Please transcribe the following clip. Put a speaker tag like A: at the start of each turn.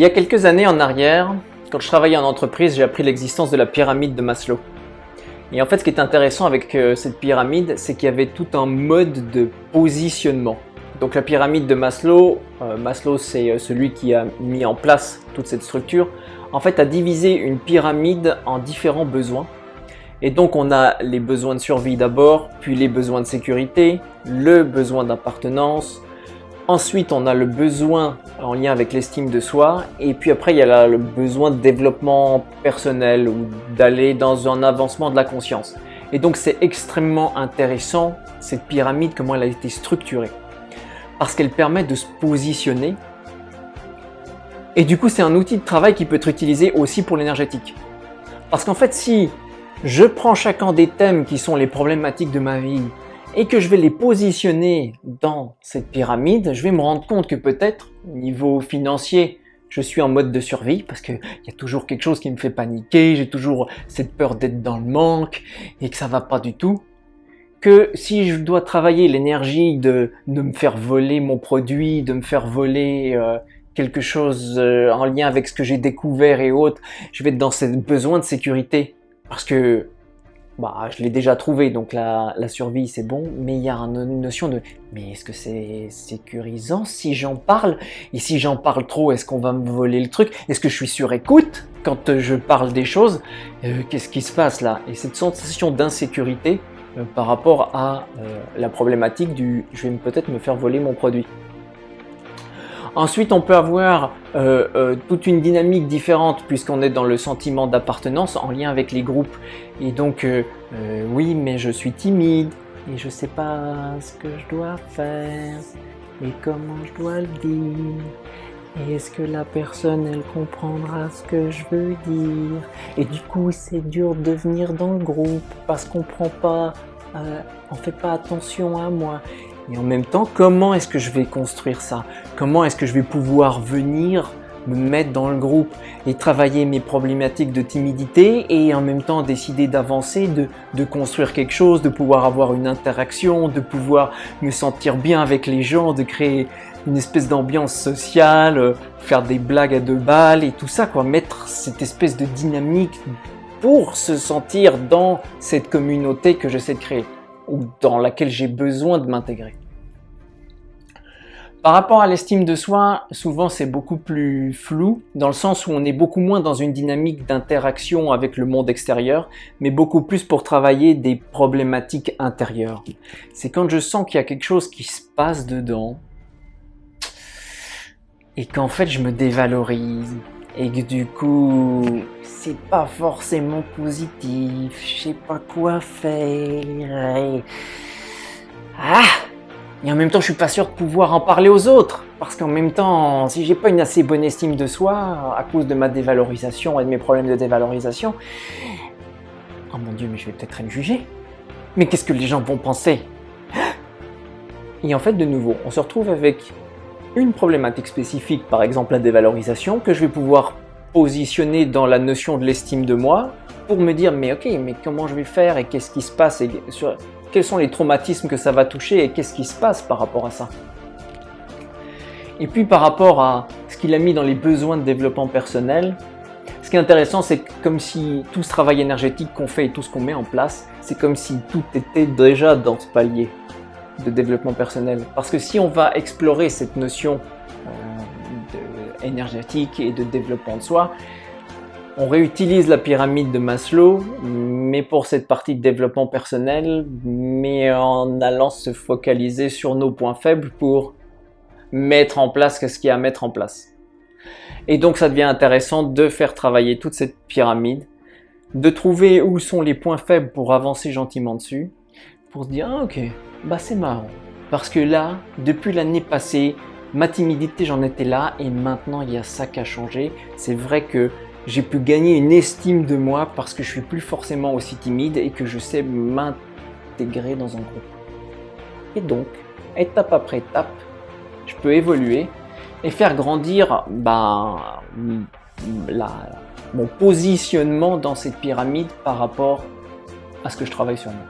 A: Il y a quelques années en arrière, quand je travaillais en entreprise, j'ai appris l'existence de la pyramide de Maslow. Et en fait, ce qui est intéressant avec cette pyramide, c'est qu'il y avait tout un mode de positionnement. Donc la pyramide de Maslow, Maslow c'est celui qui a mis en place toute cette structure, en fait a divisé une pyramide en différents besoins. Et donc on a les besoins de survie d'abord, puis les besoins de sécurité, le besoin d'appartenance. Ensuite, on a le besoin en lien avec l'estime de soi, et puis après, il y a le besoin de développement personnel ou d'aller dans un avancement de la conscience. Et donc, c'est extrêmement intéressant, cette pyramide, comment elle a été structurée. Parce qu'elle permet de se positionner. Et du coup, c'est un outil de travail qui peut être utilisé aussi pour l'énergétique. Parce qu'en fait, si je prends chacun des thèmes qui sont les problématiques de ma vie, et que je vais les positionner dans cette pyramide, je vais me rendre compte que peut-être, au niveau financier, je suis en mode de survie parce qu'il y a toujours quelque chose qui me fait paniquer, j'ai toujours cette peur d'être dans le manque et que ça va pas du tout. Que si je dois travailler l'énergie de me faire voler mon produit, de me faire voler quelque chose en lien avec ce que j'ai découvert et autres, je vais être dans ce besoin de sécurité parce que je l'ai déjà trouvé, donc la survie c'est bon, mais il y a une notion de mais est-ce que c'est sécurisant si j'en parle? Et si j'en parle trop, est-ce qu'on va me voler le truc? Est-ce que je suis sur écoute quand je parle des choses? Qu'est-ce qui se passe là? Et cette sensation d'insécurité par rapport à la problématique du je vais peut-être me faire voler mon produit. Ensuite, on peut avoir toute une dynamique différente puisqu'on est dans le sentiment d'appartenance en lien avec les groupes. Et donc, oui, mais je suis timide et je sais pas ce que je dois faire et comment je dois le dire. Et est-ce que la personne, elle comprendra ce que je veux dire? Et du coup, c'est dur de venir dans le groupe parce qu'on prend pas, on fait pas attention à moi. Et en même temps, comment est-ce que je vais construire ça? Comment est-ce que je vais pouvoir venir me mettre dans le groupe et travailler mes problématiques de timidité et en même temps décider d'avancer, de construire quelque chose, de pouvoir avoir une interaction, de pouvoir me sentir bien avec les gens, de créer une espèce d'ambiance sociale, faire des blagues à deux balles et tout ça, quoi, mettre cette espèce de dynamique pour se sentir dans cette communauté que j'essaie de créer ou dans laquelle j'ai besoin de m'intégrer. Par rapport à l'estime de soi, souvent c'est beaucoup plus flou, dans le sens où on est beaucoup moins dans une dynamique d'interaction avec le monde extérieur, mais beaucoup plus pour travailler des problématiques intérieures. C'est quand je sens qu'il y a quelque chose qui se passe dedans, et qu'en fait je me dévalorise, et que du coup c'est pas forcément positif, je sais pas quoi faire. Et en même temps, je suis pas sûr de pouvoir en parler aux autres. Parce qu'en même temps, si j'ai pas une assez bonne estime de soi, à cause de ma dévalorisation et de mes problèmes de dévalorisation, oh mon Dieu, mais je vais peut-être être jugé. Mais qu'est-ce que les gens vont penser? Et en fait, de nouveau, on se retrouve avec une problématique spécifique, par exemple la dévalorisation, que je vais pouvoir positionner dans la notion de l'estime de moi, pour me dire, mais ok, mais comment je vais faire et qu'est-ce qui se passe et quels sont les traumatismes que ça va toucher et qu'est-ce qui se passe par rapport à ça. Et puis par rapport à ce qu'il a mis dans les besoins de développement personnel, ce qui est intéressant, c'est comme si tout ce travail énergétique qu'on fait et tout ce qu'on met en place, c'est comme si tout était déjà dans ce palier de développement personnel. Parce que si on va explorer cette notion énergétique et de développement de soi, on réutilise la pyramide de Maslow, mais pour cette partie de développement personnel, mais en allant se focaliser sur nos points faibles pour mettre en place ce qu'il y a à mettre en place. Et donc ça devient intéressant de faire travailler toute cette pyramide, de trouver où sont les points faibles pour avancer gentiment dessus, pour se dire ah ok, c'est marrant, parce que là, depuis l'année passée, ma timidité j'en étais là et maintenant il y a ça qui a changé. C'est vrai que j'ai pu gagner une estime de moi parce que je suis plus forcément aussi timide et que je sais m'intégrer dans un groupe. Et donc, étape après étape, je peux évoluer et faire grandir mon positionnement dans cette pyramide par rapport à ce que je travaille sur moi.